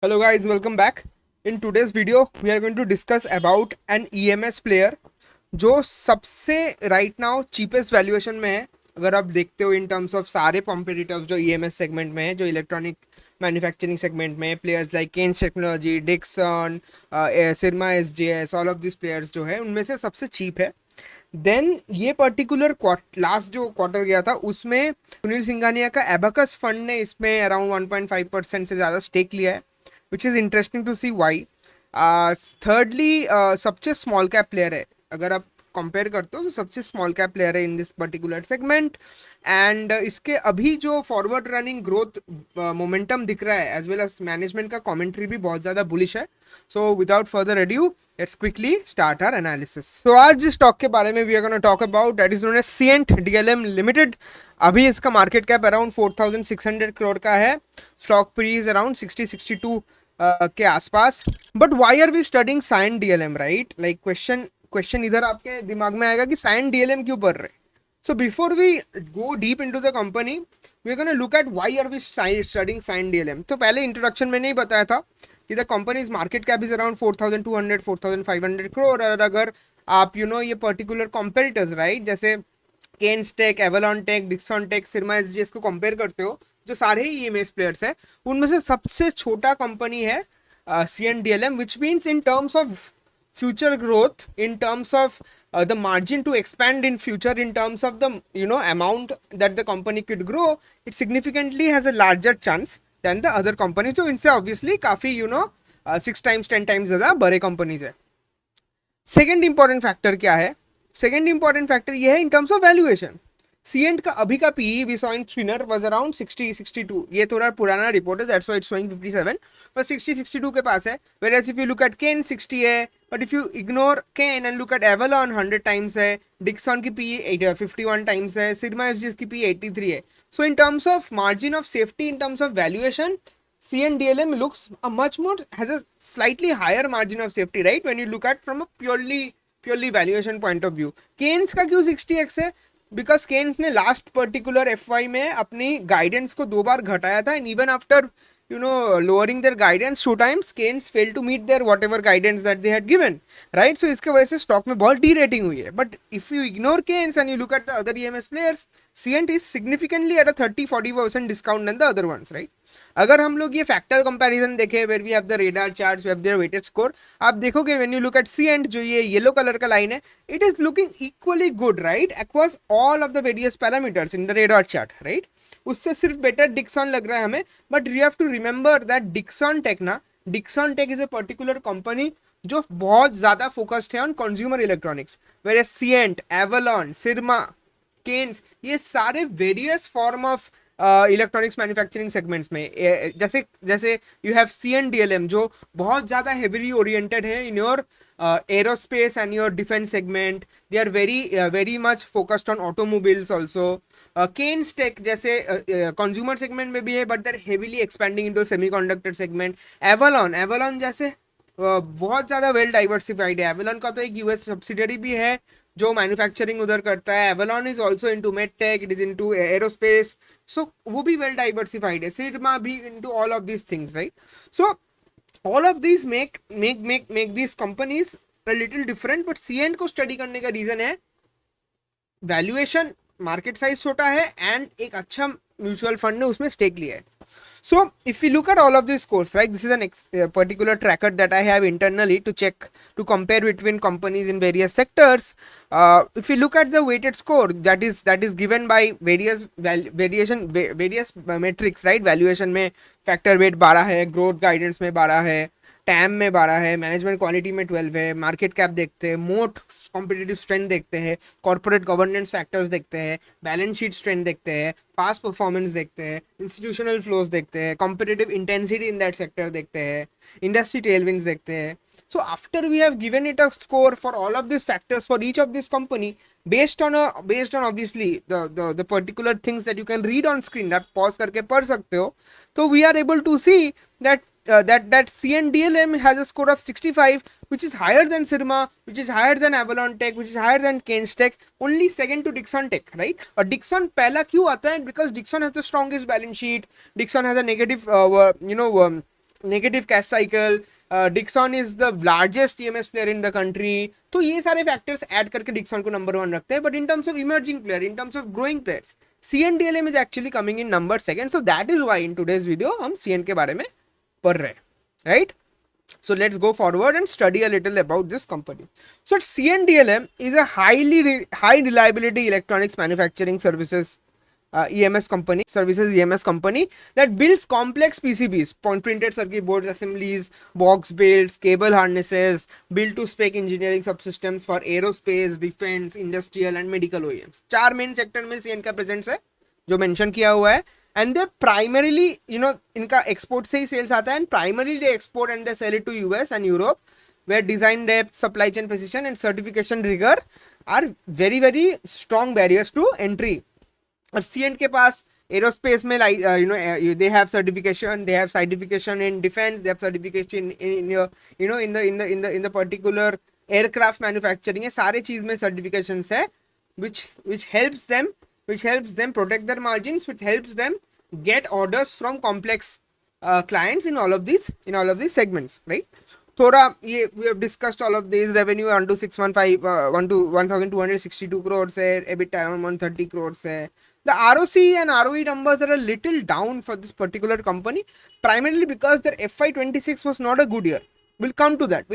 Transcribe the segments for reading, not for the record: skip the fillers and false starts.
Hello guys, welcome back. In today's video, we are going to discuss about an EMS player जो सबसे right now cheapest valuation में है. अगर आप देखते हो in terms of सारे competitors जो EMS segment में है, जो electronic manufacturing segment में players like Kaynes Technology, Dixon, Syrma SGS, all of these players जो है उनमें से सबसे cheap है. देन ये पर्टिकुलर लास्ट जो क्वार्टर गया था उसमें सुनील सिंघानिया का एबेकस फंड ने इसमें अराउंड 1.5% से ज़्यादा स्टेक लिया है which is interesting to see why. Thirdly सबसे स्मॉल कैप प्लेयर है. अगर आप कंपेयर करते हो तो सबसे स्मॉल कैप प्लेयर है in this particular segment. And इसके अभी जो फॉरवर्ड रनिंग ग्रोथ मोमेंटम दिख रहा है एज वेल एज मैनेजमेंट का कमेंट्री भी बहुत ज़्यादा बुलिश है. So without further adieu let's quickly start our analysis. तो आज जिस स्टॉक के बारे में we are gonna talk about that is known as Cyient DLM limited. अभी इसका मार्केट कैप अराउंड 4600 करोड़ का है. स्टॉक प्रीज अराउंड 60-62 के आसपास. But why are we studying sign DLM, right? Like question इधर आपके दिमाग में आएगा कि साइन डीएलएम क्यों पढ़ रहे. So before we go deep into the company we are gonna look at why are we studying sign DLM. तो पहले इंट्रोडक्शन में नहीं बताया था कि the company's market cap is around 4200-4500 crore. और अगर आप ये पर्टिकुलर कॉम्पेटिटर्स, राइट, जैसे Kaynes tech, Avalon tech, Dixon tech, Syrma SGS को कंपेयर करते हो जो सारे ही ईएमएस प्लेयर्स हैं उनमें से सबसे छोटा कंपनी है CNDLM, which means in terms of future growth, in terms of the margin to expand in future, in terms of the amount that the company could grow, it significantly has a larger chance than the other companies. जो इनसे obviously काफ़ी 6 times 10 times ज़्यादा बड़े companies है. Second important factor क्या है? Second important factor ये है in terms of valuation. Cyient का अभी का PE we saw in spinner was around 60-62. ये थोड़ा पुराना रिपोर्ट है, दैट्स व्हाई इट्स शोइंग 57, पर 60-62 के पास है. Whereas if you look at Kaynes 60 है, but if you ignore Kaynes and look at Avalon 100 times है, डिक्सन की पीई 51 टाइम्स है, सिग्मा एफजीएस की पीई 83 है. So in terms of margin of safety, in terms of valuation, CNDLM looks a much more, has a slightly higher margin of safety, right, when you look at from a purely valuation point of view. Keynes का क्यों 60x है? Because Keynes ने last particular FY में अपनी guidance को 2 बार घटाया था, and even after lowering their guidance 2 times, Keynes failed to meet their whatever guidance that they had given, right? So इसके वजह से स्टॉक में बहुत डी-रेटिंग हुई है. But if you ignore Keynes and you look at the other EMS players, CNT is significantly at a 30-40% discount than the other ones, right? अगर हम लोग ये फैक्टर कंपैरिजन देखें where we have the radar charts, we have their weighted score, आप देखोगे when you look at Cyient, जो ये yellow colour का लाइन है, it is looking equally good, right, across all of the various parameters in the radar chart, right. उससे सिर्फ better Dixon लग रहा है हमें. But you have to remember that Dixon Tech is a particular company जो बहुत ज़्यादा focused है on consumer electronics, where Cyient, Avalon, Syrma, Kaynes, ये सारे various form of electronics manufacturing segments में, जैसे जैसे यू हैव CNDLM जो बहुत ज़्यादा हेवीली ओरिएंटेड है in your aerospace and your defence segment. They are very much focused on automobiles also. Kaynes Tech जैसे कंज्यूमर सेगमेंट में भी है, but they are heavily expanding into semiconductor segment. Avalon जैसे बहुत ज़्यादा वेल डाइवर्सिफाइड है. Avalon का तो एक US सब्सिडरी भी है जो मैन्युफैक्चरिंग उधर करता है. Avalon is also into medtech, it is into aerospace, so वो भी वेल डाइवर्सिफाइड है. सिरमा भी into all of these things, right. So all of these make these companies a little different. But Cyient को study करने का reason है valuation, market size छोटा है, एंड एक अच्छा म्यूचुअल फंड ने उसमें स्टेक लिया है. So if we look at all of these scores, right, this is a particular tracker that I have internally to check, to compare between companies in various sectors. If we look at the weighted score that is given by various metrics, right, valuation में factor weight 12 है, growth guidance में 12 है, time में 12 है, management quality में 12 है, market cap देखते हैं, मोट कॉम्पिटिटिव स्ट्रेंथ देखते हैं, कॉर्पोरेट गवर्नेंस फैक्टर्स देखते हैं, बैलेंस शीट स्ट्रेंथ देखते हैं, पास्ट परफॉर्मेंस देखते हैं, इंस्टीट्यूशनल फ्लोज देखते हैं, competitive intensity in that sector देखते हैं, इंडस्ट्री टेलविंड्स देखते हैं. So after we have given it a score for all of these factors for each of this company based on obviously the particular things that you can read on screen, आप pause करके पढ़ सकते हो, तो we are able to see that that CNDLM has a score of 65, which is higher than Syrma, which is higher than Avalon Tech, which is higher than Keynes Tech, only second to Dixon Tech, right? और Dixon पहला क्यों आता है? Because Dixon has the strongest balance sheet, Dixon has a negative negative cash cycle, Dixon is the largest EMS player in the country. तो ये सारे factors add करके Dixon को नंबर 1 रखते हैं. But in terms of emerging player, in terms of growing players, CNDLM is actually coming in number second. So that is why in today's video हम CN के बारे में पढ़ रहे हैं, right? So let's go forward and study a little about this company. So CNDLM is a high reliability electronics manufacturing services EMS company that builds complex PCBs, printed circuit boards, assemblies, box builds, cable harnesses, build to spec engineering subsystems for aerospace, defense, industrial and medical OEMs. 4 main sector में CN का presence है जो mention किया हुआ है. And they primarily इनका export से ही सेल्स आता है. And primarily they export and they sell it to US and Europe, where design depth, supply chain precision and certification rigour are very very strong barriers to entry. और CN के पास aerospace में they have certification in defense, they have certification in the particular aircraft manufacturing. ये सारे चीज में certifications है which helps them protect their margins, which helps them get orders from complex clients in all of these segments, right? थोड़ा ये we have discussed all of these. Revenue 1262 crores है, EBITDA around 130 crores है. The ROC and ROE numbers are a little down for this particular company, primarily because their FY26 was not a good year. We'll come to that.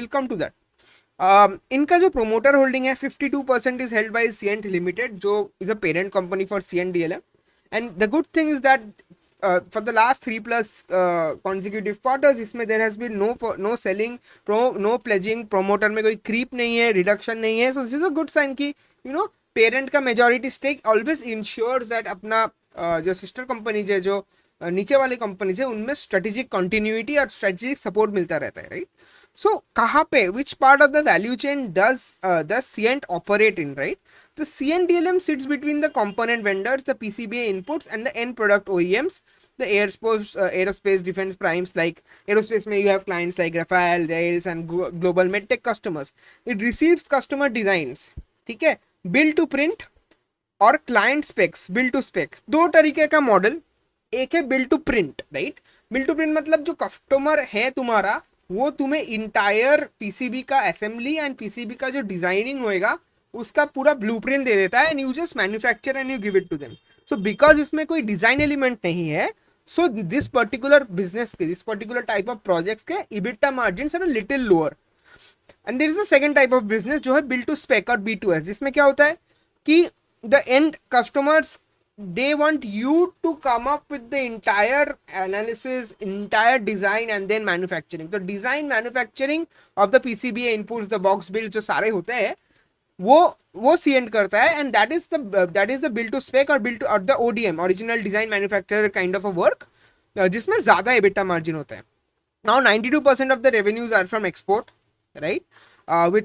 इनका जो promoter holding है 52% is held by CN limited, जो is a parent company for CNDLM. And the good thing is that for the last 3+ consecutive quarters इसमें there has been no selling, no pledging, promoter में कोई creep नहीं है, reduction नहीं है. So this is a good sign कि parent का majority stake always ensures that अपना जो सिस्टर कंपनीज है, जो नीचे वाले कंपनीज है, उनमें स्ट्रेटेजिक कंटिन्यूटी और स्ट्रेटेजिक सपोर्ट मिलता रहता है, राइट? So कहाँ पे, which part of the value chain does CN operate in, right? The CNDLM sits between the component vendors, the PCBA inputs and the end product OEMs, the aerospace defense primes. Like aerospace में you have clients like Rafael, Rails and global medtech customers. It receives customer designs, ठीक है, build to print और client specs, build to spec. दो तरीके का model, एक है build to print, right? build to print मतलब जो कस्टमर है तुम्हारा, वो तुम्हें इंटायर पीसीबी का असेंबली एंड पीसीबी का जो डिजाइनिंग होएगा उसका पूरा ब्लूप्रिंट दे देता है and you just manufacture and you give it to them. So because इसमें कोई डिजाइन एलिमेंट नहीं है, सो दिस पर्टिकुलर बिजनेस के, this particular type of projects के EBITDA margins are little lower. And there is a second type of business जो है build to spec और B2S, जिसमें क्या होता है कि the end customers they want you to come up with the entire analysis, entire design and then manufacturing. तो design manufacturing of the PCBA inputs, the box builds जो सारे होते हैं वो CN करता है. and that is the build to spec or build to or the ODM, original design manufacturer kind of a work, जिसमें ज़्यादा EBITDA margin होता है. Now 92% of the revenues are from export, right? With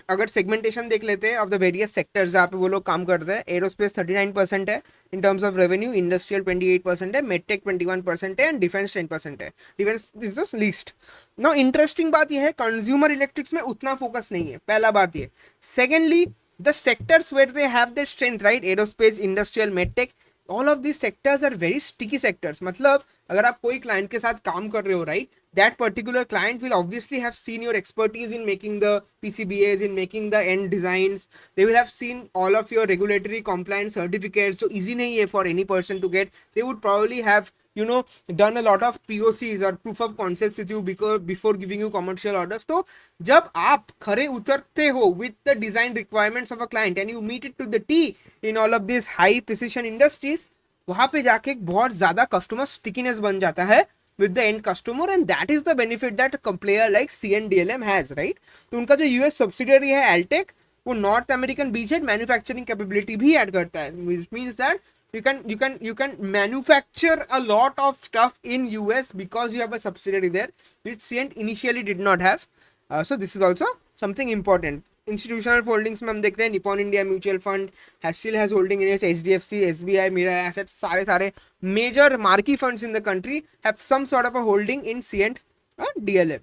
अगर segmentation देख लेते हैं of the various sectors जहाँ पे वो लोग काम करते हैं, एरोस्पेस 39% है in terms of revenue, industrial 28% है, मेडटेक 21% है एंड डिफेंस 10% है. Defence is the least. Now interesting बात यह है कंज्यूमर इलेक्ट्रिक्स में उतना फोकस नहीं है, पहला बात ये. Secondly the sectors where they have the strength, right? Aerospace, industrial, medtech, all of this sectors are very sticky sectors. मतलब अगर आप कोई क्लाइंट के साथ काम कर रहे हो, right, that particular client will obviously have seen your expertise in making the PCBAs, in making the end designs. They will have seen all of your regulatory compliance certificates. So easy nahi hai for any person to get. They would probably have done a lot of POCs or proof of concepts with you before giving you commercial orders. So जब आप खरे उतरते हो with the design requirements of a client and you meet it to the T in all of these high precision industries, वहाँ पे जाके एक बहुत ज़्यादा customer stickiness बन जाता है with the end customer, and that is the benefit that a player like CNDLM has, right? तो उनका जो US subsidiary है Altec, वो नॉर्थ अमेरिकन बीचहेड मैन्युफैक्चरिंग कैपेबिलिटी भी ऐड करता है, which means that you can manufacture a lot of stuff in US because you have a subsidiary there, which CN initially did not have. So this is also something important. Institutional holdings में हम देख रहे हैं Nippon India mutual fund still has holding in HDFC, SBI, Mirae assets, सारे major marquee funds in the country have some sort of a holding in CNDLM,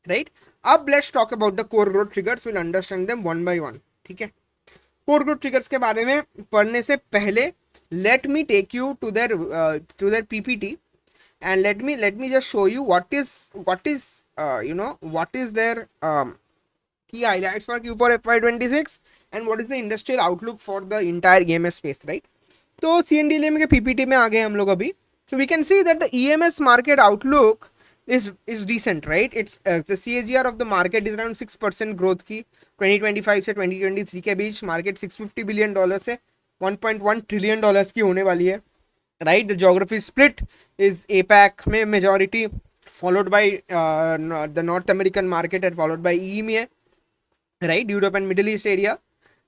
right? अब let's talk about the core growth triggers, will understand them one by one, ठीक है? Core growth triggers के बारे में पढ़ने से पहले let me take you to their PPT and let me just show you what is their key highlights for Q4 FY26 and what is the industrial outlook for the entire EMS space, right? तो CNDLM के PPT में आ गए हम लोग अभी. So we can see that the EMS market outlook is decent, right? It's the CAGR of the market is around 6% growth की 2025 से 2023 के बीच market $650 billion से $1.1 trillion की होने वाली है, right? The geography split is APAC में majority, followed by the North American market and followed by EMEA, right? Europe and Middle East area.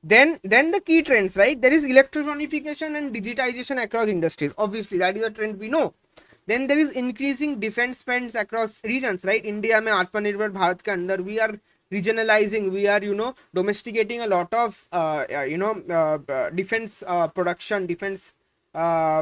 Then the key trends, right? There is electronification and digitization across industries. Obviously, that is a trend we know. Then there is increasing defense spends across regions, right? India में आत्मनिर्भर भारत के अंदर we are regionalizing, we are domesticating a lot of defense production, defense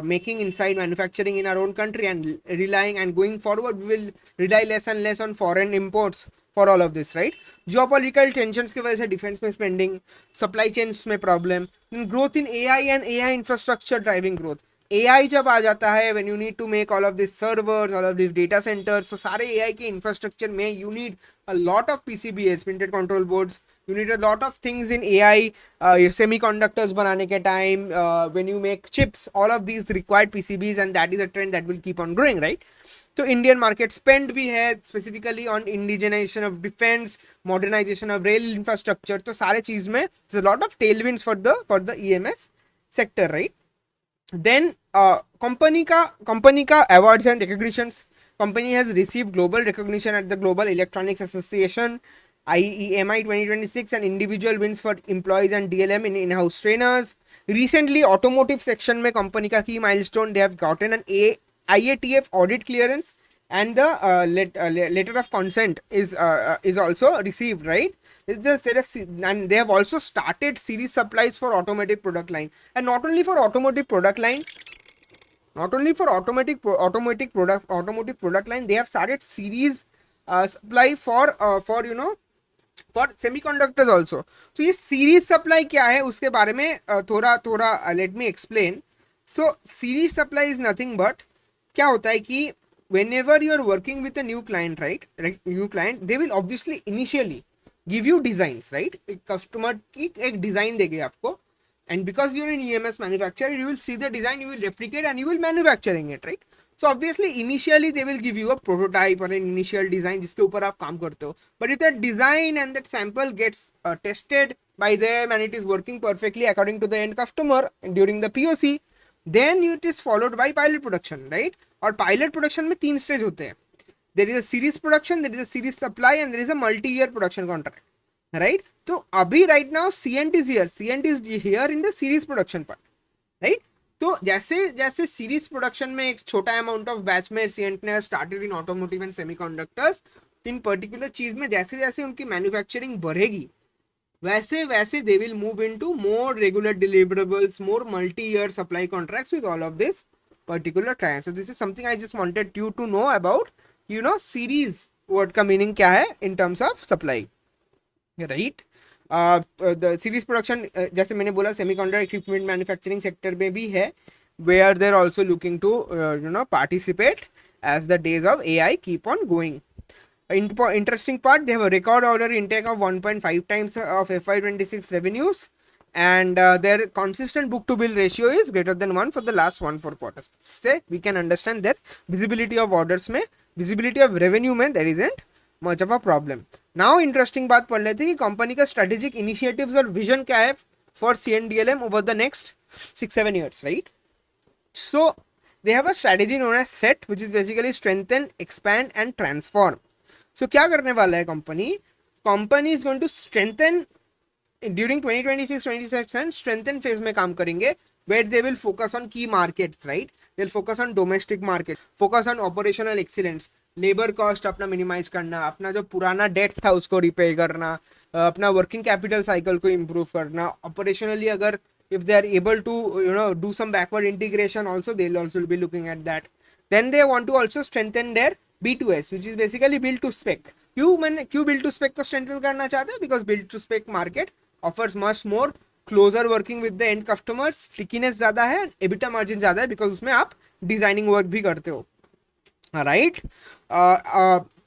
making inside manufacturing in our own country, and relying, and going forward we will rely less and less on foreign imports for all of this, right? Geopolitical tensions की वजह से defense में spending, supply chains में problem, growth in AI and AI infrastructure driving growth. AI जब आ जाता है, when you need to make all of these servers, all of these data centers, so सारे AI के infrastructure में you need a lot of PCBs, printed control boards, you need a lot of things in AI, semiconductors बनाने के time, when you make chips, all of these required PCBs, and that is a trend that will keep on growing, right? तो Indian market spend भी है specifically on indigenization of defence, modernization of rail infrastructure, तो सारे चीज में lot of tailwinds for the EMS sector, right? Then company का awards and recognitions. Company has received global recognition at the global electronics association IEMI 2026 and individual wins for employees and DLM in-house trainers. Recently, automotive section में company का key milestone, they have gotten an IATF audit clearance, and the letter of consent is also received, right? And they have also started series supplies for automotive product line, and not only for automotive product line, automotive product line, they have started series supply for semiconductors also. तो ये series supply क्या है उसके बारे में थोड़ा let me explain. So series supply is nothing but क्या होता है कि whenever you are working with a new client, right, new client, they will obviously initially give you designs, right? एक customer की एक design देंगे आपको, and because you are an EMS manufacturer, you will see the design, you will replicate, and you will manufacturing it, right? So obviously initially they will give you a prototype or an initial design जिसके ऊपर आप काम करते हो, but if that design and that sample gets tested by them and it is working perfectly according to the end customer during the POC, then it is followed by pilot production, right? और pilot production में 3 stage होते हैं. There is a series production, there is a series supply, and there is a multi-year production contract, right? तो अभी right now CNT is here in the series production part, right? तो जैसे series production में एक छोटा amount of batch में CNT ने started in automotive and semiconductors, in particular चीज में जैसे जैसे उनकी मैन्युफैक्चरिंग बढ़ेगी वैसे they will move into more regular deliverables, more multi-year supply contracts with all of this particular clients. So this is something I just wanted you to know about, series word का meaning क्या है in terms of supply, right? The series production जैसे मैंने बोला semiconductor equipment manufacturing sector में भी है, where they're also looking to participate as the days of AI keep on going. Interesting part, they have a record order intake of 1.5 times of FY26 revenues, and their consistent book to bill ratio is greater than 1 for the last 4 quarters. Say we can understand that visibility of orders में, visibility of revenue में there isn't much of a problem. Now interesting बात पढ़ लेते हैं कि company का strategic initiatives और vision क्या है for CNDLM over the next 6-7 years, right? So they have a strategy known as SET, which is basically strengthen, expand and transform. So क्या करने वाला है company is going to strengthen during 2026-27 strengthen phase में काम करेंगे, where they will focus on key markets, right? They'll focus on domestic market, focus on operational excellence, labour cost अपना minimise करना, अपना जो पुराना डेट था उसको रिपेयर करना, अपना वर्किंग कैपिटल साइकिल को इम्प्रूव करना, ऑपरेशनली अगर if they are able to do some backward integration also, they'll also be looking at that. Then they want to also strengthen their B2S, which is basically build to spec. क्यों build to spec को strengthen करना चाहते हैं? Because build to spec market offers much more closer working with the end customers, stickiness ज़्यादा है, EBITDA margin ज़्यादा है, because उसमें आप डिजाइनिंग वर्क भी करते हो. राइट.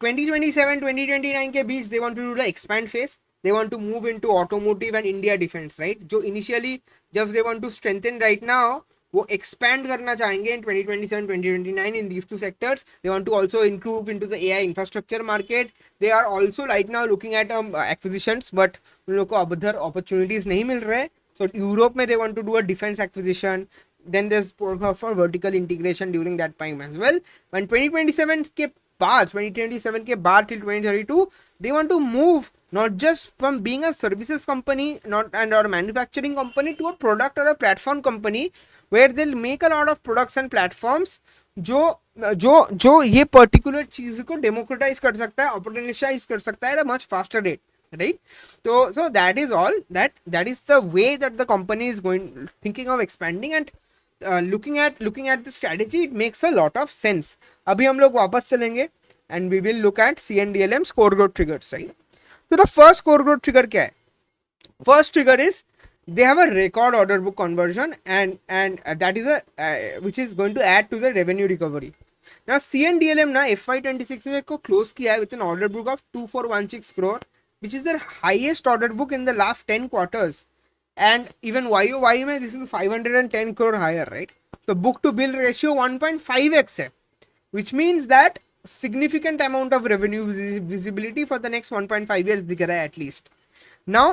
2027 2029 के बीच they want to do the expand phase. They want to move into automotive and India defence, right. जो इनिशियली जब they want to strengthen right now, वो एक्सपैंड करना चाहेंगे in 2027 2029 in these two sectors. They want to also include into the AI infrastructure market. They are also right now looking at acquisitions, but उन लोगों को other opportunities नहीं मिल रहे. So Europe में they want to do a defence acquisition. Then there's for vertical integration during that time as well. When 2027 के बाद 2027 के बाद till 2032, they want to move not just from being a services company not and or manufacturing company to a product or a platform company where they'll make a lot of products and platforms जो जो जो ये particular चीज को democratise कर सकता है, operationalise कर सकता है at a much faster rate, right. So that is all, that is the way that the company is going thinking of expanding. And looking at the strategy, it makes a lot of sense. अभी हम लोग वापस चलेंगे and we will look at CNDLM's core growth triggers, right. So the first core growth trigger क्या है? First trigger is they have a record order book conversion, and that is which is going to add to the revenue recovery. Now CNDLM ना FY26 में को close किया है with an order book of 2416 crore, which is their highest order book in the last 10 quarters. And even YOY में this is 510 crore higher, right. So book to bill ratio 1.5x है, which means that significant amount of revenue visibility for the next 1.5 years दिख रहा है at least. Now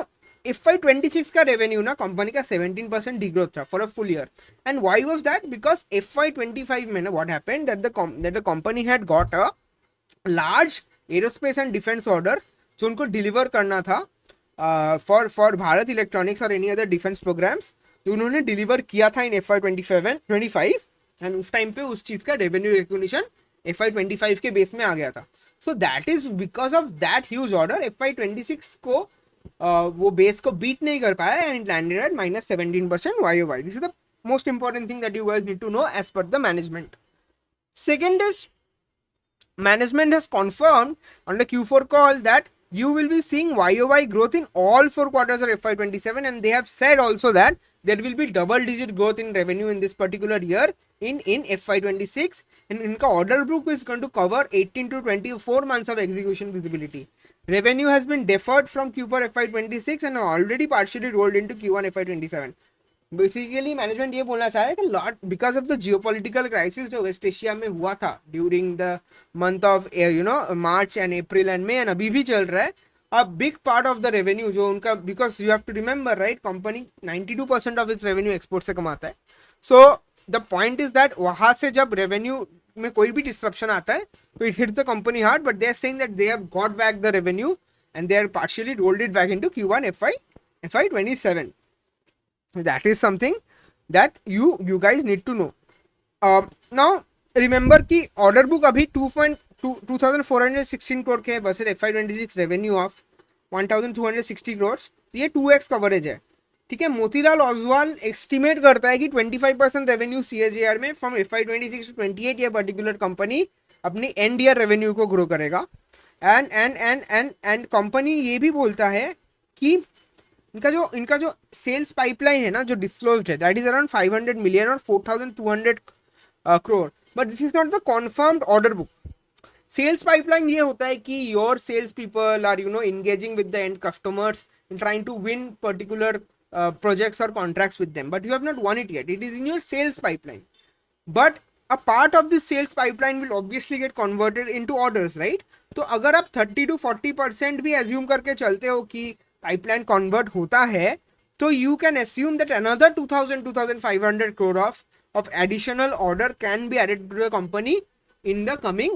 FY26 का revenue ना company का 17% degrowth था for a full year. And why was that? Because FY25 में ना what happened that the company had got a large aerospace and defense order जो उनको deliver करना था फॉर भारत इलेक्ट्रॉनिक्स और एनी अदर डिफेंस प्रोग्राम्स, जो उन्होंने डिलीवर किया था इन FY25 एंड उस टाइम पे उस चीज का रेवेन्यू रिकॉग्निशन FY25 के बेस में आ गया था. So that is because of that huge order FY26 को वो बेस को बीट नहीं कर पाया and landed at -17% YOY. This is the most important thing that you guys need to know as per the management. Second is management has confirmed on the Q4 call that you will be seeing YOY growth in all 4 quarters of FY27, and they have said also that there will be double digit growth in revenue in this particular year in FY26, and inka order book is going to cover 18 to 24 months of execution visibility. Revenue has been deferred from Q4 FY26 and already partially rolled into Q1 FY27. Basically management ये बोलना चाह रहा है कि lot because of the geopolitical crisis जो West Asia में हुआ था during the month of March and April and May and अभी भी चल रहा है, a big part of the revenue जो उनका, because you have to remember right, company 92% of its revenue export से कमाता है. So the point is that वहां से जब रेवेन्यू में कोई भी डिस्ट्रप्शन आता है तो it hit the company hard, but they are saying that they have got back the revenue and they are partially rolled it back into Q1 FY27. That is something that you guys need to know. Now remember कि order book अभी 2416 crore के versus FY26 revenue of 1260 crores, ये 2x coverage है. ठीक है, Motilal Oswal estimate करता है कि 25% रेवेन्यू CAGR में फ्रॉम FY26 to 28 ये पर्टिकुलर कंपनी अपनी एंड ईयर रेवेन्यू को ग्रो करेगा. एंड कंपनी ये भी बोलता है कि इनका जो सेल्स पाइपलाइन है ना जो डिस्क्लोज्ड है, दैट इज अराउंड 500 मिलियन और 4200 crore, but this is not the confirmed order book. Sales pipeline ये होता है कि your sales people are engaging with the end customers and trying to win particular projects or contracts with them, but you have not won it yet. It is in your sales pipeline, but a part of this sales pipeline will obviously get converted into orders, right? तो अगर आप 30 to 40% भी assume करके चलते हो कि pipeline convert होता है, तो you can assume that another 2500 crore of additional order can be added to the company in the coming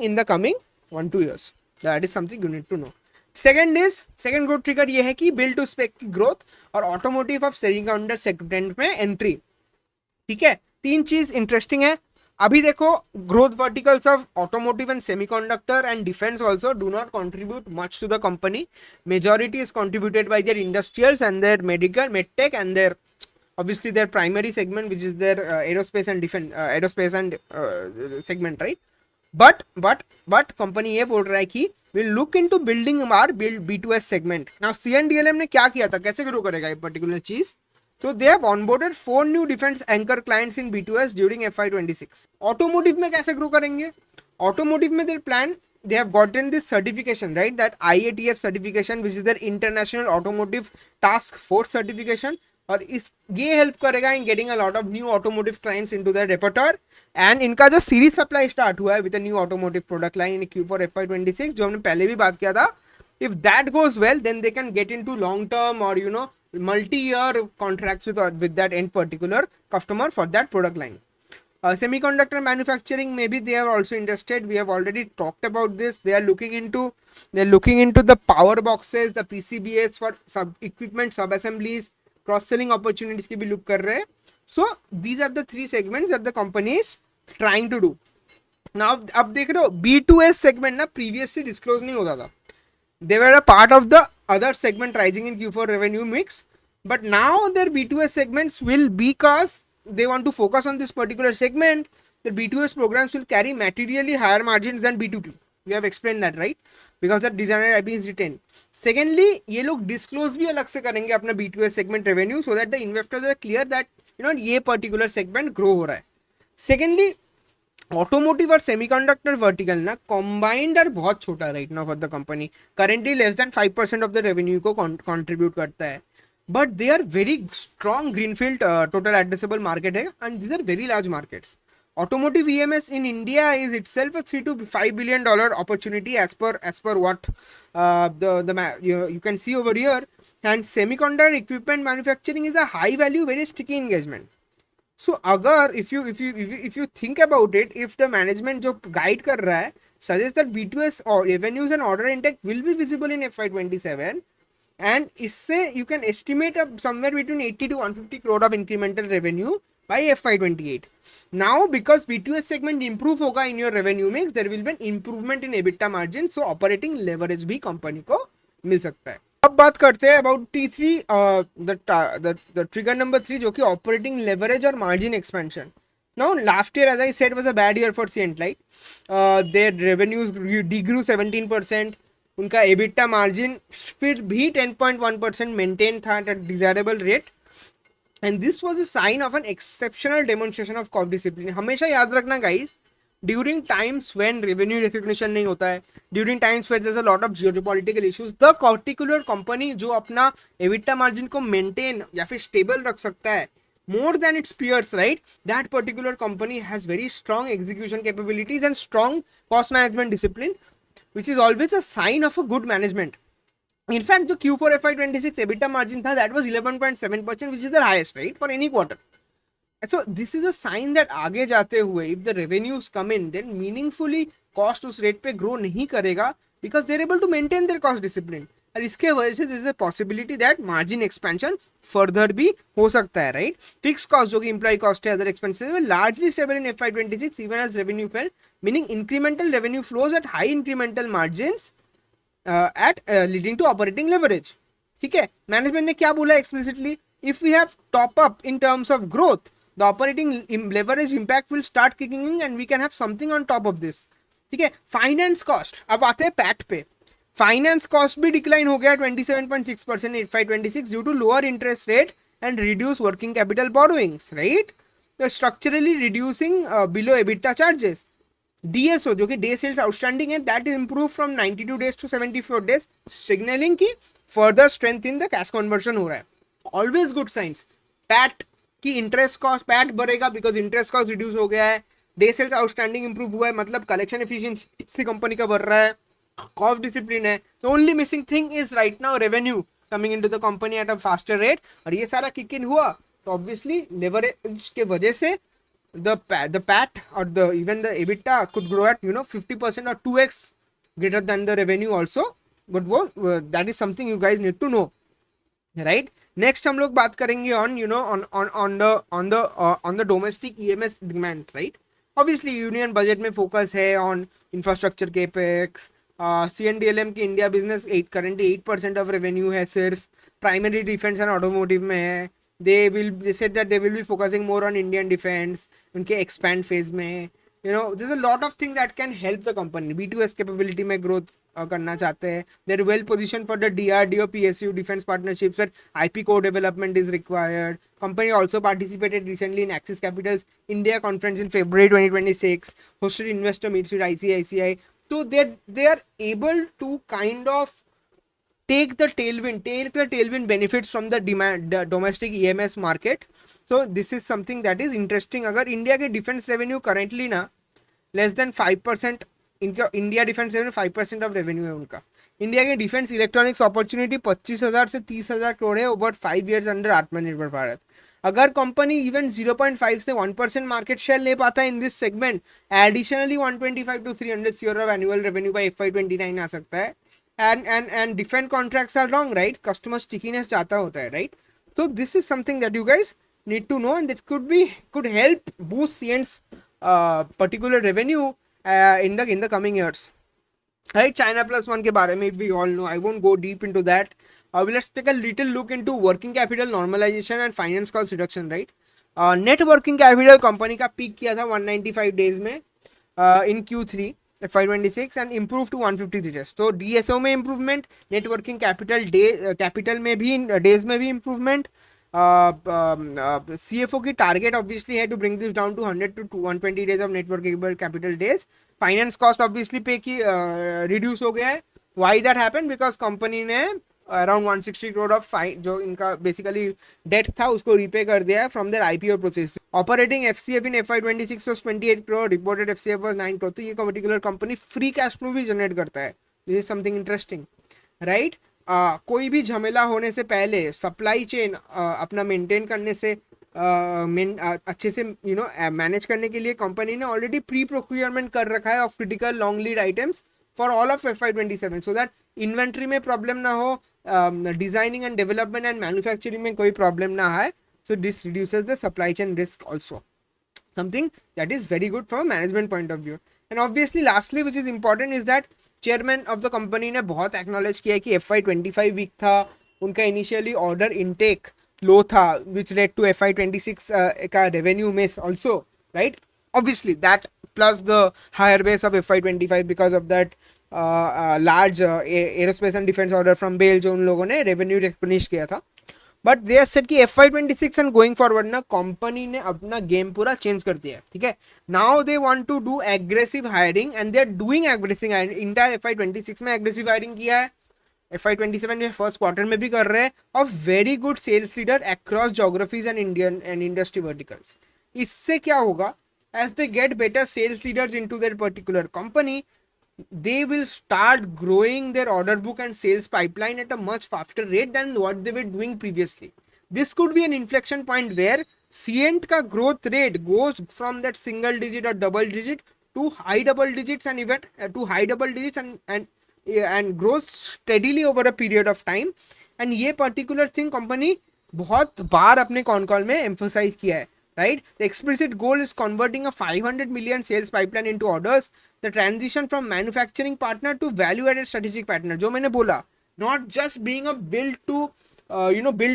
1-2 years. That is something you need to know. Second growth trigger ये है कि build to spec की growth और automotive of semiconductor segment में entry. ठीक है, 3 चीज interesting है. अभी देखो growth verticals of automotive and semiconductor and defence also do not contribute much to the company. Majority is contributed by their industrials and their medical medtech and their obviously their primary segment which is their aerospace and defense aerospace and segment, right? but company ये बोल रहा है कि we'll look into building our B2S segment. now CNDLM ने क्या किया था, कैसे ग्रो करेगा ये पर्टिकुलर चीज? So they have onboarded 4 new defense anchor clients in B2S during FY26. Automotive में कैसे ग्रो करेंगे? Automotive में their plan, they have gotten this certification, right? That IATF certification, which is their International Automotive Task Force certification. और इस ये help करेगा in getting a lot of new automotive clients into their repertoire. And इनका जो series supply start हुआ है with a new automotive product line in Q4 FY26, जो हमने पहले भी बात किया था. If that goes well, then they can get into long term or multi-year contracts with that end particular customer for that product line. Semiconductor manufacturing, maybe they are also interested. We have already talked about this. They are looking into the power boxes, the PCBs for sub equipment, sub assemblies, cross selling opportunities की भी look कर रहे हैं. So these are the three segments that the company is trying to do. Now अब देख रहे हो B2S segment ना previously disclose नहीं होता था. They were a part of the other segment rising in Q4 revenue mix, but now their B2S segments will, because they want to focus on this particular segment, the B2S programs will carry materially higher margins than B2P. We have explained that, right? Because the designer IP is retained. Secondly, ये लोग disclose भी अलग से करेंगे अपना B2S segment revenue, so that the investors are clear that ये particular segment grow हो रहा है. Secondly, ऑटोमोटिव और सेमीकंडक्टर वर्टिकल ना कॉम्बाइंड और बहुत छोटा right now for the company. Currently less than 5% of the revenue को कंट्रीब्यूट करता है, but they are very strong greenfield total addressable market है, and these are very large markets. Automotive EMS in India is itself a $3 to $5 billion opportunity as per what you can see over here. And semiconductor equipment manufacturing is a high value, very sticky engagement. So अगर if you think about it, if the management जो guide कर रहा है suggests that B2S or revenues and order intake will be visible in FY27, and इससे you can estimate somewhere between 80 to 150 crore of incremental revenue by FY28. Now because B2S segment improve होगा in your revenue mix, there will be an improvement in EBITDA margin, so operating leverage भी company को मिल सकता है. अब बात करते हैं about T3, the trigger number 3, जो कि ऑपरेटिंग लेवरेज और margin expansion. Now last year as I said was a bad year for Cyient light. Their revenues degrew 17%. उनका एबिटा मार्जिन फिर भी 10.1% मेंटेन था at a desirable rate, and this was a sign of an exceptional demonstration of cost discipline. हमेशा याद रखना guys, during times when revenue recognition नहीं होता है, during times where there's a lot of geopolitical issues, the particular company जो अपना EBITDA margin को maintain या फिर stable रख सकता है more than its peers, right? That particular company has very strong execution capabilities and strong cost management discipline, which is always a sign of a good management. In fact, the Q4 FY26 EBITDA margin था, that was 11.7%, which is the highest, right, for any quarter. So this is a sign that आगे जाते हुए if the revenues come in, then meaningfully cost उस rate पे grow नहीं करेगा, because they're able to maintain their cost discipline. और इसके वजह से this is a possibility that margin expansion further भी हो सकता है, right? Fixed cost जो कि employee cost है, other expenses were largely stable in FY26 even as revenue fell, meaning incremental revenue flows at high incremental margins leading to operating leverage. ठीक है, management ने क्या बोला explicitly? If we have top up in terms of growth, the operating leverage impact will start kicking in and we can have something on top of this. ठीक है, finance cost. अब आते हैं पैट पे. Finance cost भी decline हो गया 27.6% in FY26 due to lower interest rate and reduce working capital borrowings, right? Structurally reducing below EBITDA charges. DSO जो कि डे सेल्स आउटस्टैंडिंग है, that is improve from 92 days to 74 days, signalling की further strength in the cash conversion हो रहा है. Always good science. PAT कि interest cost, PAT बढ़ेगा because interest cost reduce हो गया है, डे सेल्स आउटस्टैंडिंग इंप्रूव हुआ है, मतलब कलेक्शन एफिशिएंसी कंपनी का बढ़ रहा है, कॉस्ट डिसिप्लिन है. The only missing thing is right now revenue coming into the company at a faster rate, और ये सारा किक इन हुआ तो ऑब्वियसली लेवरेज के वजह से the PAT or even the EBITDA could grow at 50% or 2x greater than the revenue also, but that is something you guys need to know, right? Next हम लोग बात करेंगे on the domestic EMS demand, right? Obviously union budget में focus है on infrastructure capex. CNDLM की India business currently 8% of revenue है सिर्फ, primary defence and automotive में है. They said that they will be focusing more on Indian defense उनके expand phase में. There's a lot of things that can help the company. B2S capability में growth करना चाहते हैं. They're well positioned for the DRDO PSU defense partnerships where IP core development is required. Company also participated recently in Axis Capital's India conference in February 2026, hosted investor meets with ICICI. So they are able to kind of take the tailwind benefits from the demand the domestic EMS market. So this is something that is interesting. अगर India के defence revenue currently ना less than 5%, इनका India defence revenue 5% of revenue है उनका. India के defence electronics opportunity 25,000 से 30,000 करोड़ है over 5 years under आत्मनिर्भर भारत. अगर कंपनी इवन 0.5 से 1% मार्केट शेयर ले पाता है in this segment, additionally 125 to 300 crore of annual revenue by FY29 आ सकता है. And defense contracts are long, right? Customer stickiness चाहता होता है, right? So this is something that you guys need to know, and that could help boost CN's particular revenue in the coming years, right? China Plus One के बारे में we all know. I won't go deep into that. Let's take a little look into working capital normalization and finance cost reduction, right? Net working capital company का peak किया था 195 days में in Q3 FY26 and improved to 153 days. So DSO में improvement, net working capital में भी days में भी improvement. CFO की target obviously है to bring this down to 100 to 120 days of net working capital days. Finance cost obviously पे की reduce हो गया है. Why that happened? Because company ने अराउंड 160 crore ऑफ फाइन जो इनका बेसिकली डेट था उसको रीपे कर दिया है from their IPO process. Operating FCF in FY26 was 28 crore, reported FCF was 9 crore. तो ये particular company free cash flow भी जनरेट करता है. This is something interesting, right? कोई भी झमेला होने से पहले सप्लाई चेन अपना मेंटेन करने से अच्छे से मैनेज करने के लिए कंपनी ने ऑलरेडी प्री प्रोक्योरमेंट कर रखा है of critical long lead items for all of FY27 so that inventory में प्रॉब्लम ना हो, designing and development and manufacturing में कोई प्रॉब्लम ना आए. So this reduces the supply chain risk also, something that is very good from a management point of view. And obviously lastly which is important is that chairman of the company ने बहुत acknowledge किया कि FY25 weak था, उनका initially order intake low था which led to FY26 का revenue miss also, right? Obviously that plus the higher base of FY25 because of that large aerospace and defense order from BEL जो उन लोगों ने revenue recognize किया था. But they are said कि FY26 and going forward ना company ने अपना गेम पूरा चेंज कर दिया है, ठीक है. Now they want to do aggressive hiring and they are doing aggressive hiring. Entire FY26 में एग्रेसिव हायरिंग किया है, FY27 में फर्स्ट क्वार्टर में भी कर रहे हैं, of very good sales leader across geographies and Indian and industry verticals. इससे क्या होगा, as they get better sales leaders into that particular company, they will start growing their order book and sales pipeline at a much faster rate than what they were doing previously. This could be an inflection point where Cient ka growth rate goes from that single digit or double digit to high double digits and even to high double digits and grows steadily over a period of time. And ये particular thing company बहुत बार अपने con call में emphasize किया है, right? The explicit goal is converting a 500 million sales pipeline into orders. The transition from manufacturing partner to value-added strategic partner. जो मैंने बोला, not just being a build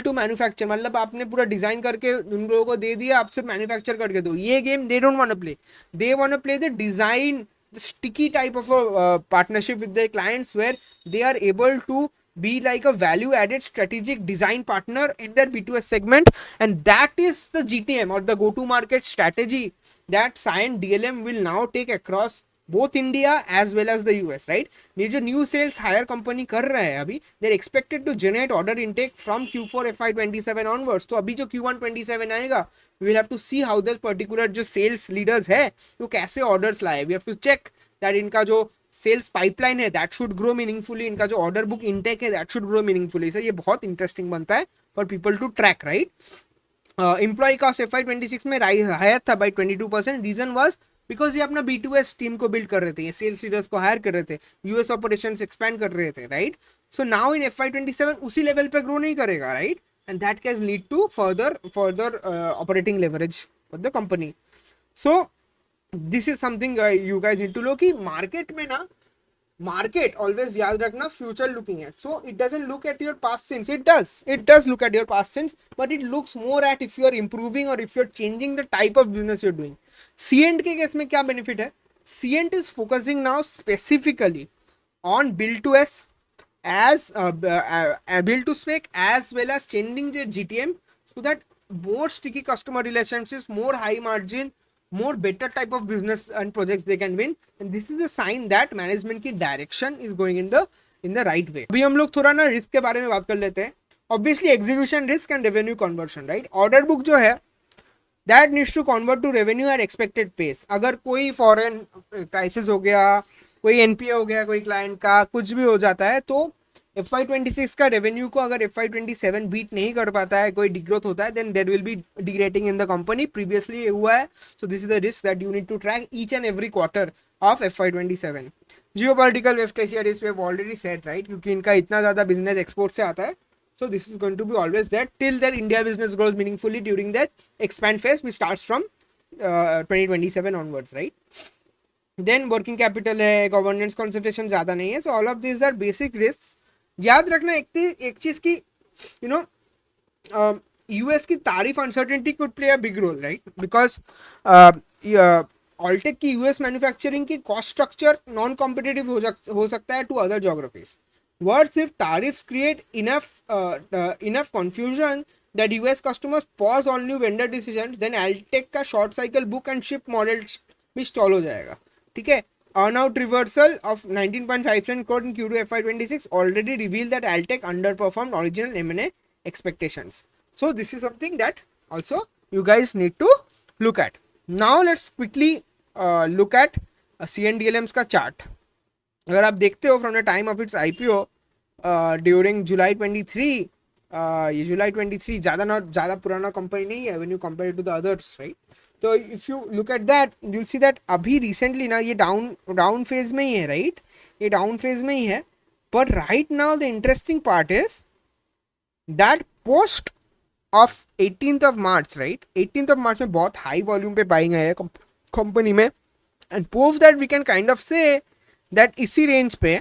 to manufacture. मतलब आपने पूरा design करके उन लोगों को दे दिया, आप सिर्फ मैन्युफैक्चर करके दो. ये game they don't want to play. They want to play the design, the sticky type of a partnership with their clients where they are able to be like a value added strategic design partner in their B2S segment, and that is the GTM or the go to market strategy that Cyient DLM will now take across both India as well as the US, right? ये जो new sales hire company कर रहे हैं अभी, they're expected to generate order intake from Q4 FY27 onwards. तो अभी जो Q1 27 आएगा, we will have to see how this particular जो sales leaders है वो कैसे orders लाए. We have to check that इनका जो सेल्स पाइपलाइन है दैट शुड ग्रो मीनिंगफुली, इनका जो ऑर्डर बुक इनटेक है that should grow meaningfully. So ये बहुत इंटरेस्टिंग बनता है for people to track, right? Employ cost FY26 में हायर था बाई 22%. रीजन वाज बिकॉज ये अपना B2S टीम को बिल्ड कर रहे थे, ये सेल्स लीडर्स को हायर कर रहे थे, यूएस ऑपरेशन एक्सपैंड कर रहे थे, right? So now in FY27 उसी लेवल पे ग्रो नहीं करेगा, right? And that can lead to further operating leverage for the company. So this is something you guys need to know कि market में ना, मार्केट ऑलवेज याद रखना future looking है. So it doesn't look at your past sins, it does look at your past sins, but it looks more at if you are improving और if you are changing the type of business you are doing. Cient के case में क्या benefit है? Cient is focusing now specifically on build to s as build to spec as well as changing their GTM so that more sticky customer relationships, more high margin, more better type of business and projects they can win. And this is the sign that management की direction is going in the right way. अभी हम लोग थोड़ा ना risk के बारे में बात कर लेते हैं. Obviously execution risk and revenue conversion, right? Order book जो है that needs to convert to revenue at expected pace. अगर कोई फॉरेन क्राइसिस हो गया, कोई एनपीए हो गया, कोई क्लाइंट का कुछ भी हो जाता है, तो FY26 का रेवेन्यू को अगर FY27 बीट नहीं कर पाता है, कोई डिग्रोथ होता है, then there will be derating in the company. Previously ये हुआ है. So this is the risk that you need to track each and every quarter of FY27. Geopolitical west Asia risk we have already set, right, क्योंकि इनका इतना ज़्यादा business export से आता है. So this is going to be always there till their India business grows meaningfully during their expand phase, which starts from 2027 onwards, right? Then working capital है, governance concentration ज़्यादा नहीं है. So all of these are basic risks. याद रखना एक चीज़ की, you know, US की तारीफ uncertainty could play a big role, right? Because Alltech की US मैन्युफैक्चरिंग की कॉस्ट स्ट्रक्चर नॉन कॉम्पिटिटिव हो सकता है to other geographies. What if tariffs create enough confusion that US customers pause all new vendor decisions, then Alltech का short cycle book and ship model भी stall हो जाएगा. ठीक है. Earnout reversal of 19.5 crore in Q2 FY26 already revealed that Alltech underperformed original M&A expectations. So this is something that also you guys need to look at. Now let's quickly look at CNDLM's का chart. अगर आप देखते हो from the time of its IPO during July 23, ये जुलाई 23 ज़्यादा पुराना company नहीं है when you compare to the others, right. तो if you look at that you will see that अभी रिसेंटली ना ये डाउन फेज में ही है, राइट. ये डाउन फेज में ही है. But right now the interesting part is that post of 18th of March, right. 18th of March में बहुत हाई वॉल्यूम पे बाइंग है कंपनी में. And post that we can kind of say that इसी range पे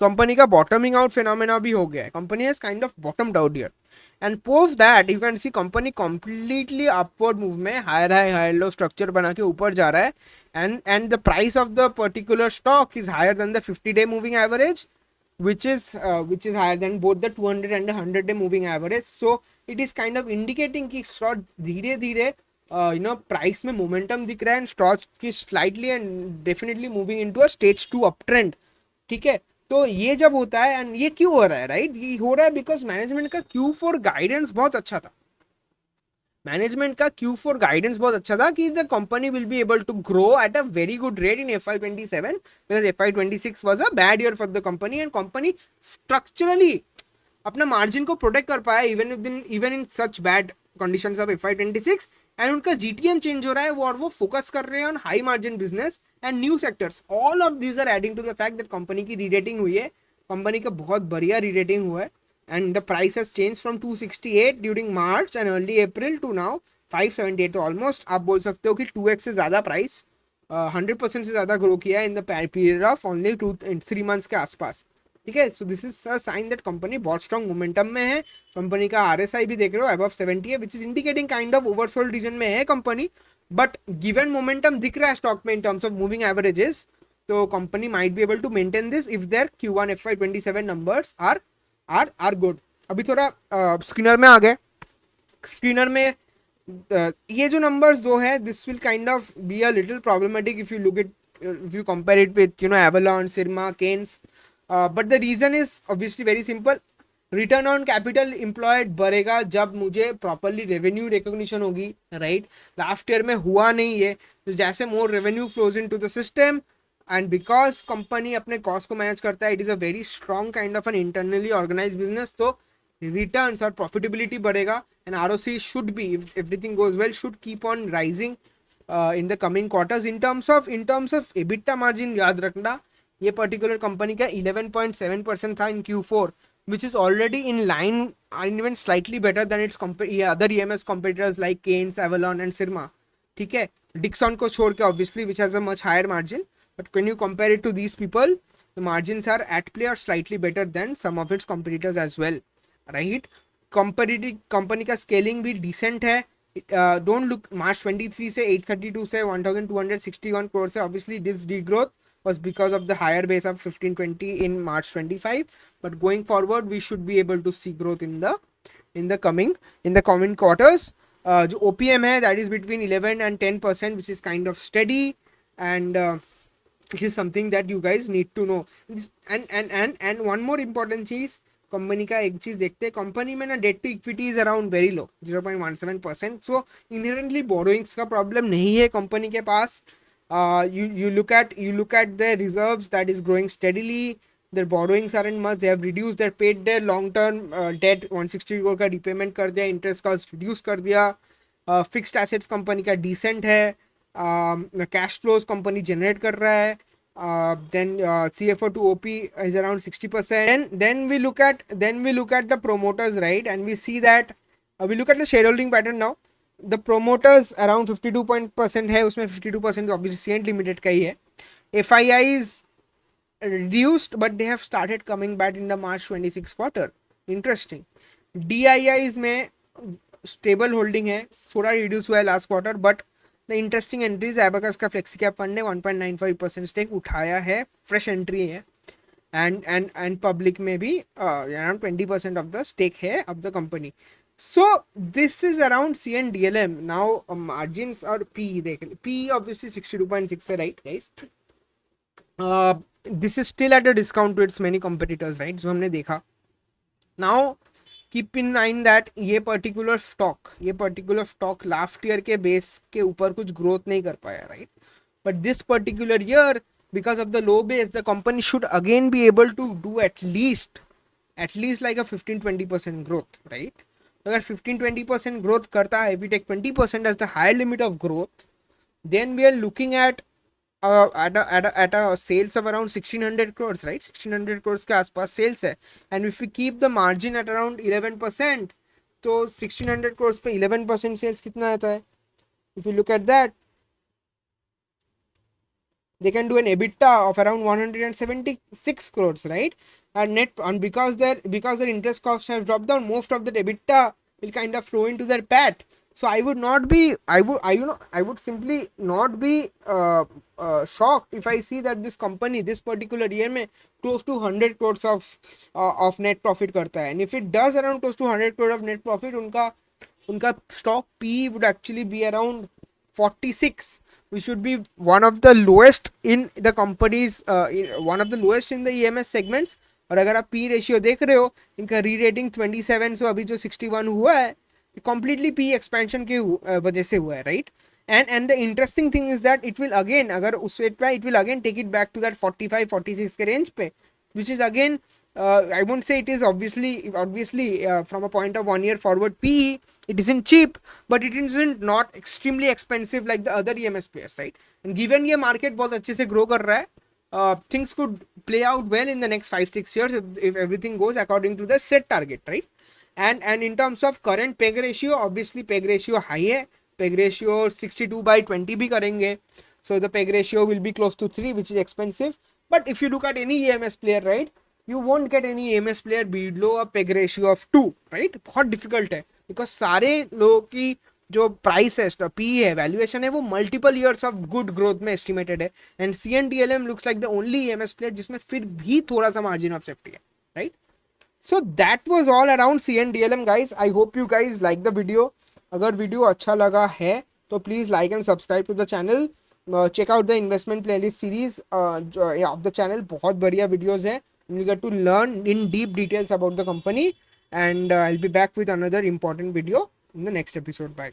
company का bottoming out phenomena भी हो गया है. Company has kind of bottomed out here and post that you can see company completely upward move में higher low structure बना के ऊपर जा रहा है. And the price of the particular stock is higher than the 50-day moving average which is higher than both the 200 and the 100-day moving average. So it is kind of indicating कि stock धीरे धीरे price में momentum दिख रहा है and stock की slightly and definitely moving into a stage 2 up trend. ठीक है. तो ये जब होता है एंड ये क्यों हो रहा है, राइट. ये हो रहा है बिकॉज मैनेजमेंट का Q4 गाइडेंस बहुत अच्छा था. मैनेजमेंट का Q4 गाइडेंस बहुत अच्छा था कि the company will be able to grow at a very good rate in FY27 because FY26 was a bad year for the company and company structurally अपना margin को प्रोटेक्ट कर पाया even in such bad conditions of FY26. And उनका GTM change हो रहा है और वो फोकस कर रहे हैं on high margin business and new sectors. All of these are adding to the fact that company की रीरेटिंग हुई है. कंपनी का बहुत बढ़िया रीरेटिंग हुआ है and the price has changed from 268 during March and early April to now 578. तो almost आप बोल सकते हो कि 2x से ज़्यादा प्राइस 100% से ज़्यादा ग्रो किया है in the period of only 2-3 months के आसपास. ठीक है. So this is a sign that company बहुत स्ट्रॉन्ग मोमेंटम में है. कंपनी का RSI भी देख रहे हो अबव 70 है which is indicating kind of oversold region में है कंपनी. बट गिवन मोमेंटम दिख रहा है स्टॉक में in terms of moving averages, तो company might be able to maintain this if their Q1 FY27 numbers are good. अभी थोड़ा screener में आ गए. स्क्रीनर में ये जो नंबर्स दो है this will kind of be a little problematic if you compare it with Avalon, Syrma, Kaynes. But the reason is obviously very simple. Return on capital employed बढ़ेगा जब मुझे प्रॉपरली रेवेन्यू रिकॉग्निशन होगी, राइट. लास्ट ईयर में हुआ नहीं है. तो जैसे more revenue flows in to the system and because company अपने कॉस्ट को मैनेज करता है, it is a very strong kind of N internally organize business. तो रिटर्न्स और प्रॉफिटेबिलिटी बढ़ेगा and ROC should be if everything goes well should keep on rising in the coming quarters. In terms of EBITDA margin याद रखना ये particular company का 11.7% था इन Q4 which is already in line and even slightly better than its other EMS competitors like Keynes, Avalon and Sirma. ठीक है. Dixon को छोड़ के obviously which has a much higher margin, but when you compare it to these people the margins are at play or slightly better than some of its competitors as well, right. Company का scaling भी decent है. Don't look March 23 से 832 से 1261 crore से obviously this degrowth was because of the higher base of 1520 in March 25, but going forward we should be able to see growth in the coming quarters. जो OPM है that is between 11 and 10%, which is kind of steady, and this is something that you guys need to know. And one more important चीज, company का एक चीज देखते हैं, company में ना debt to equity is around very low 0.17%. So inherently borrowings का problem नहीं है कंपनी के पास. you look at their reserves that is growing steadily. their borrowings aren't much. They have reduced their paid their long term debt 160 crore का repayment कर दिया, interest cost reduce कर दिया. Fixed assets company का decent है. Cash flows company generate कर रहा है. Then CFO to OP is around 60%. Then we look at the promoters, right? And we see that we look at the shareholding pattern now. The promoters around 52% है, उसमें 52% obviously CNT Limited का ही है. FIIs reduced, but they have started coming back in the March 26 quarter. Interesting. DIIs में stable holding है, थोड़ा reduce हुआ है last quarter, but the interesting entries Abakkus का फ्लेक्सी कैप फंड ने 1.95% स्टेक उठाया है, फ्रेश एंट्री है. एंड पब्लिक में भी अराउंड 20% ऑफ द स्टेक है of the company. So this is around CNDLM. Now margins और पी देख, पी ऑब्वियसली 62.6 है, right guys. This is still at a discount to its many competitors, right, जो हमने देखा. Now keep in mind that ये particular stock last year के base के ऊपर कुछ ग्रोथ नहीं कर पाया, right. But this particular year because of the low base the company should again be able to do at least like a 15-20% growth, right. अगर 15-20% growth करता है, we take 20% as the higher limit of growth, then we are looking at a sales of around 1600 crores, right? 1600 crores के आसपास sales है. And if we keep the margin at around 11%, तो 1600 crores पे 11% sales कितना आता है? If you look at that, they can do an EBITDA of around 176 crores, right? And because their interest costs have dropped down, most of that EBITDA will kind of flow into their PAT. So I would simply not be shocked if I see that this company this particular year में close to 100 crores of net profit करता है. And if it does around close to 100 crores of net profit, उनका stock P would actually be around 46, which should be one of the lowest in the companies, one of the lowest in the EMS segments. और अगर आप P ratio देख रहे हो, इनका re-rating 27, so अभी जो 61 हुआ है completely P expansion के वजह से हुआ है, right. And the interesting thing is that it will again, अगर उस rate पे, it will again take it back to that 45-46 के range पे, which is again I won't say it is obviously from a point of 1 year forward PE, it isn't cheap, but it isn't not extremely expensive like the other EMS players, right. And given ये market बहुत अच्छे से grow कर रहा है, things could play out well in the next 5-6 years if everything goes according to the set target, right. And in terms of current PEG ratio, obviously PEG ratio high है, PEG ratio 62/20 भी करेंगे, so the PEG ratio will be close to 3, which is expensive. But if you look at any EMS player, right, you won't get any EMS player below a PEG ratio of 2, right. बहुत difficult है, because सारे लोगों की जो price है, P है, valuation है, वो multiple years of good growth में एस्टिमेटेड है. And CNDLM looks like the only EMS player जिसमें फिर भी थोड़ा सा मार्जिन ऑफ सेफ्टी है, right. So that was all around CNDLM, guys. I hope you guys like the video. अगर video अच्छा लगा है तो please like and subscribe to the channel. Check out the investment playlist series of the channel. बहुत बढ़िया videos है. You get to learn in deep details about the company, and I'll be back with another important video in the next episode. Bye.